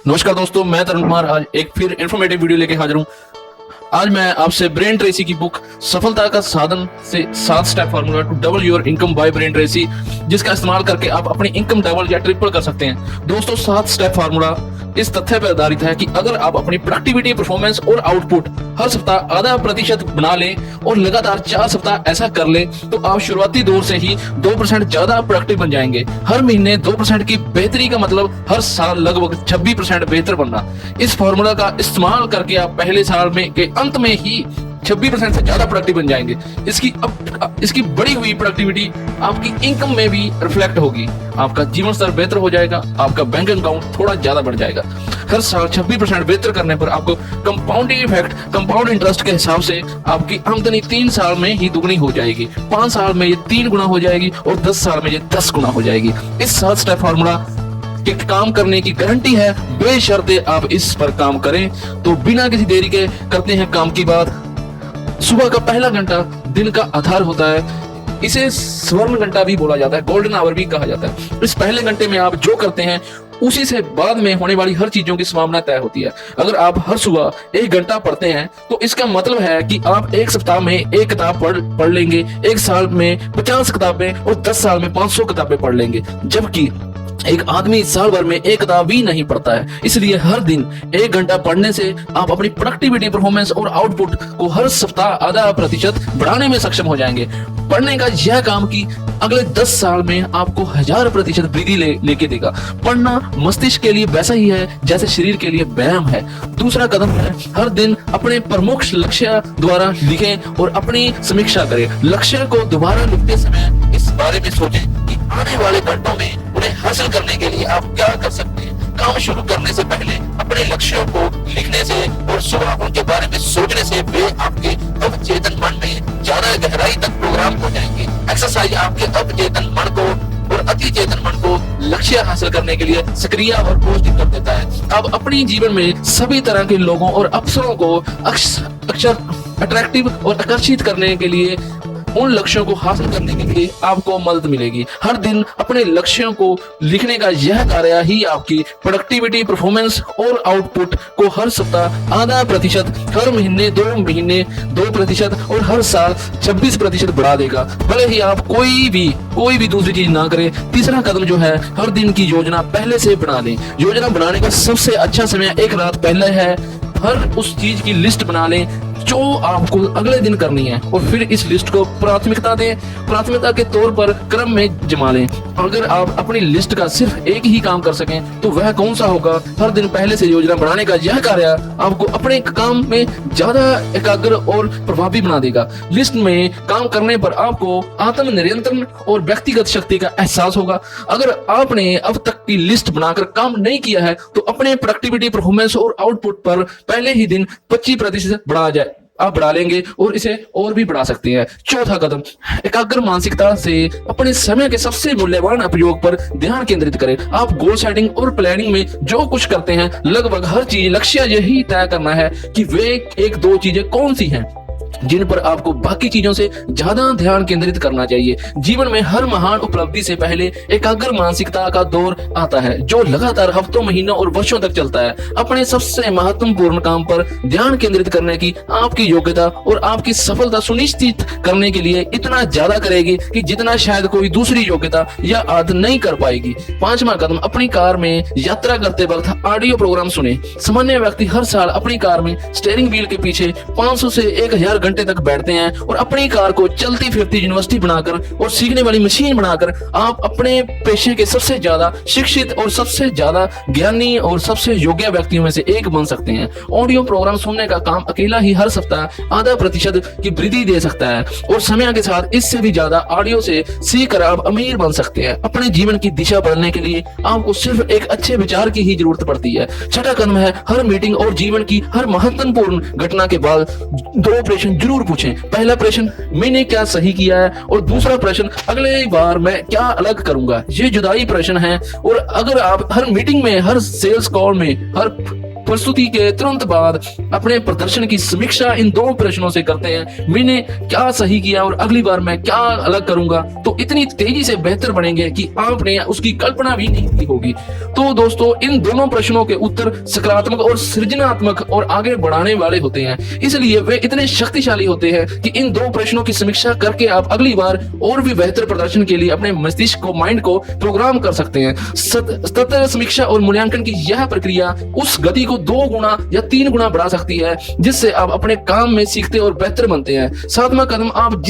नमस्कार दोस्तों, मैं तरुण कुमार आज एक फिर इन्फॉर्मेटिव वीडियो लेके हाजिर हूँ। आज मैं आपसे ब्रेन ट्रेसी की बुक सफलता का साधन से 7 step formula to double your income by Brian Tracy, जिसका इस्तेमाल करके आप अपनी इनकम डबल या ट्रिपल कर सकते हैं। दोस्तों, 7 स्टेप फार्मूला इस तथ्य पर आधारित है कि अगर आप अपनी प्रोडक्टिविटी, परफॉर्मेंस और आउटपुट हर सप्ताह आधा प्रतिशत बना लें और लगातार 4 सप्ताह ऐसा कर लें तो आप शुरुआती दौर से ही 2% ज्यादा प्रोडक्टिव बन जाएंगे। हर महीने 2% की बेहतरी का मतलब हर साल लगभग 26% बेहतर बनना। इस फॉर्मूला का इस्तेमाल करके आप पहले साल में के अंत में ही 26% से ज्यादा प्रोडक्टिव बन जाएंगे। इसकी बढ़ी हुई प्रोडक्टिविटी आपकी इनकम में भी रिफ्लेक्ट होगी। आपका जीवन स्तर बेहतर हो जाएगा, आपका बैंक अकाउंट थोड़ा ज्यादा बढ़ जाएगा। हर साल 26% बेहतर करने पर आपको कंपाउंडिंग इफेक्ट, कंपाउंड इंटरेस्ट के हिसाब से आपकी आमदनी 3 साल में ही दुगनी हो जाएगी, 5 साल में ये 3 गुना हो जाएगी और 10 साल में ये 10 गुना हो जाएगी। इस 7 स्टेप फार्मूला के काम करने की गारंटी है, बेशर्ते आप इस पर काम करें। तो बिना किसी देरी के करते हैं काम की बात। सुबह का पहला घंटा दिन का आधार होता है। इसे स्वर्ण घंटा भी बोला जाता है, गोल्डन आवर भी कहा जाता है। इस पहले घंटे में आप जो करते हैं उसी से बाद में होने वाली हर चीजों की संभावना तय होती है। अगर आप हर सुबह 1 घंटा पढ़ते हैं तो इसका मतलब है कि आप 1 सप्ताह में 1 किताब पढ़ लेंगे, 1 साल में 50 किताबें और 10 साल में 500 किताबें पढ़ लेंगे। जबकि एक आदमी साल भर में 1 किताब भी नहीं पढ़ता है। इसलिए हर दिन 1 घंटा पढ़ने से आप अपनी प्रोडक्टिविटी, परफॉर्मेंस और आउटपुट को हर सप्ताह आधा प्रतिशत बढ़ाने में सक्षम हो जाएंगे। पढ़ने का यह काम की अगले 10 साल में आपको 1000% वृद्धि लेके देगा। पढ़ना मस्तिष्क के लिए वैसा ही है जैसे शरीर के लिए व्यायाम है। दूसरा कदम है हर दिन अपने प्रमुख लक्ष्य द्वारा लिखें और अपनी समीक्षा करें। लक्ष्य को दोबारा लिखते समय इस बारे में सोचें कि आने वाले घंटों में उन्हें हासिल करने के लिए आप क्या कर सकते हैं। काम शुरू करने से पहले अपने लक्ष्यों को लिखने से और सुबह उनके बारे में सोचने से वे आपके अवचेतन मन में ज्यादा गहराई तक प्रोग्राम हो जाएंगे। एक्सरसाइज आपके अवचेतन मन को और अति चेतन मन को लक्ष्य हासिल करने के लिए सक्रिय और पॉजिटिव कर देता है। अब अपनी जीवन में सभी तरह के लोगों और अवसरों को अक्सर अट्रैक्टिव और आकर्षित करने के लिए उन लक्ष्यों को हासिल करने के लिए आपको मदद मिलेगी। हर दिन अपने लक्ष्यों को लिखने का यह कार्य ही आपकी प्रोडक्टिविटी, परफॉर्मेंस और आउटपुट को हर सप्ताह आधा प्रतिशत, हर महीने 2% और हर साल 26% बढ़ा देगा। भले ही आप कोई भी दूसरी चीज ना करें। तीसरा कदम जो है, हर दिन की योजना पहले से बना लें। योजना बनाने का सबसे अच्छा समय 1 रात पहले है। हर उस चीज की लिस्ट बना लें जो आपको अगले दिन करनी है और फिर इस लिस्ट को प्राथमिकता दें। प्राथमिकता के तौर पर क्रम में जमा लें। अगर आप अपनी लिस्ट का सिर्फ एक ही काम कर सकें तो वह कौन सा होगा? हर दिन पहले से योजना बनाने का यह कार्य आपको अपने काम में ज्यादा एकाग्र और प्रभावी बना देगा। लिस्ट में काम करने पर आपको आत्म नियंत्रण और व्यक्तिगत शक्ति का एहसास होगा। अगर आपने अब तक की लिस्ट बनाकर काम नहीं किया है तो अपने प्रोडक्टिविटी, परफॉर्मेंस और आउटपुट पर पहले ही दिन 25% बढ़ा लेंगे और इसे और भी बढ़ा सकते हैं। चौथा कदम, एकाग्र मानसिकता से अपने समय के सबसे मूल्यवान उपयोग पर ध्यान केंद्रित करें। आप गोल सेटिंग और प्लानिंग में जो कुछ करते हैं, लगभग हर चीज लक्ष्य यही तय करना है कि वे 1-2 चीजें कौन सी हैं जिन पर आपको बाकी चीजों से ज्यादा ध्यान केंद्रित करना चाहिए। जीवन में हर महान उपलब्धि से पहले एकाग्र मानसिकता का दौर आता है जो लगातार हफ्तों, महीनों और वर्षों तक चलता है। अपने सबसे महत्वपूर्ण काम पर ध्यान केंद्रित करने की आपकी योग्यता और आपकी सफलता सुनिश्चित करने के लिए इतना ज्यादा करेगी कि जितना शायद कोई दूसरी योग्यता या आदत नहीं कर पाएगी। 5वां कदम, अपनी कार में यात्रा करते वक्त ऑडियो प्रोग्राम सुने। सामान्य व्यक्ति हर साल अपनी कार में स्टीयरिंग व्हील के पीछे 500 से 1000 घंटे तक बैठते हैं और अपनी कार को चलती फिरती यूनिवर्सिटी बनाकर और सीखने वाली मशीन बनाकर आप अपने पेशे के सबसे ज्यादा शिक्षित और सबसे ज्यादा ज्ञानी और सबसे योग्य व्यक्तियों में से एक बन सकते हैं। ऑडियो प्रोग्राम सुनने का काम अकेला ही हर सप्ताह आधा प्रतिशत की वृद्धि दे सकता है और समय के साथ इससे भी ज्यादा ऑडियो से सीखकर आप अमीर बन सकते हैं। अपने जीवन की दिशा बदलने के लिए आपको सिर्फ एक अच्छे विचार की ही जरूरत पड़ती है। छठा कदम है, हर मीटिंग और जीवन की हर महत्वपूर्ण घटना के बाद 2 प्रश्न जरूर पूछें। पहला प्रश्न, मैंने क्या सही किया है, और दूसरा प्रश्न, अगले बार मैं क्या अलग करूंगा। ये जुदाई प्रश्न है और अगर आप हर मीटिंग में, हर सेल्स कॉल में, हर प्रस्तुति के तुरंत बाद अपने प्रदर्शन की समीक्षा इन दो प्रश्नों से करते हैं। मैंने क्या सही किया और अगली बार मैं क्या अलग करूंगा, तो इतनी तेजी से बेहतर बनेंगे कि आपने उसकी कल्पना भी नहीं की होगी। तो दोस्तों, इन दोनों प्रश्नों के उत्तर सकारात्मक और सृजनात्मक और आगे बढ़ाने वाले होते हैं, इसलिए वे इतने शक्तिशाली होते हैं कि इन दो प्रश्नों की समीक्षा करके आप अगली बार और भी बेहतर प्रदर्शन के लिए अपने मस्तिष्क को, माइंड को प्रोग्राम कर सकते हैं। सतत समीक्षा और मूल्यांकन की यह प्रक्रिया उस गति को 2 गुना या 3 गुना बढ़ा सकती है, जिससे आप अपने काम में सीखते और बेहतर बनते हैं। 7वां कदम, आप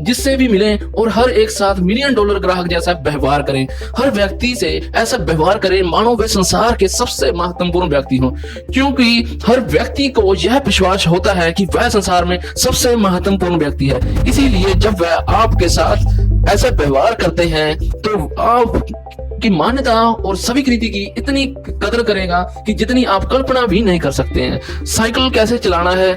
जिससे भी मिलें और हर एक साथ $1 मिलियन ग्राहक जैसा व्यवहार करें। हर व्यक्ति से ऐसा व्यवहार करें मानो वे संसार के सबसे महत्वपूर्ण व्यक्ति हों, क्योंकि हर व्यक्ति को यह विश्वास होता है कि वह संसार में सबसे महत्वपूर्ण व्यक्ति है। इसीलिए जब वह आपके साथ ऐसा व्यवहार करते हैं तो आप की मान्यता और स्वीकृति की इतनी कदर करेगा कि जितनी आप कल्पना भी नहीं कर सकते हैं। साइकिल कैसे चलाना है,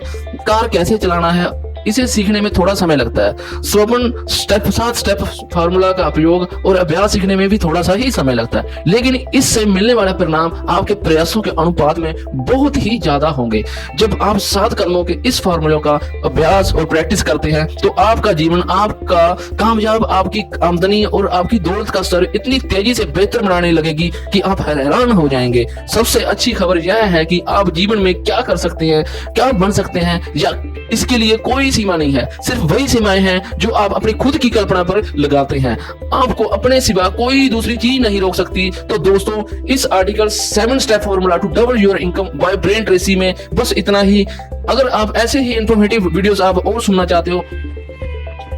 कार कैसे चलाना है, इसे सीखने में थोड़ा समय लगता है। 7 स्टेप फार्मूला का उपयोग और अभ्यास सीखने में भी थोड़ा सा ही समय लगता है, लेकिन इससे मिलने वाला परिणाम आपके प्रयासों के अनुपात में बहुत ही ज्यादा होंगे। जब आप 7 कदमों के इस फार्मूले का अभ्यास और प्रैक्टिस करते हैं तो आपका जीवन, आपका कामयाब, आपकी आमदनी और आपकी दौलत का स्तर इतनी तेजी से बेहतर बनाने लगेगी कि आप हैरान हो जाएंगे। सबसे अच्छी खबर यह है कि आप जीवन में क्या कर सकते हैं, क्या बन सकते हैं, या इसके लिए कोई सीमा नहीं है। सिर्फ वही सीमाएं हैं जो आप अपनी खुद की कल्पना पर लगाते हैं। आपको अपने सिवा कोई दूसरी चीज नहीं रोक सकती। तो दोस्तों, इस article 7 step formula to double your income by Brian Tracy में बस इतना ही। अगर आप ऐसे ही इंफॉर्मेटिव वीडियोस आप और सुनना चाहते हो,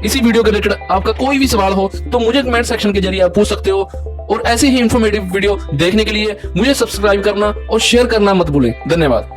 इसी वीडियो के रिलेटेड आपका कोई भी सवाल हो तो मुझे कमेंट सेक्शन के जरिए आप पूछ सकते हो। और ऐसे ही इंफॉर्मेटिव वीडियो देखने के लिए मुझे सब्सक्राइब करना और शेयर करना मत भूलें। धन्यवाद।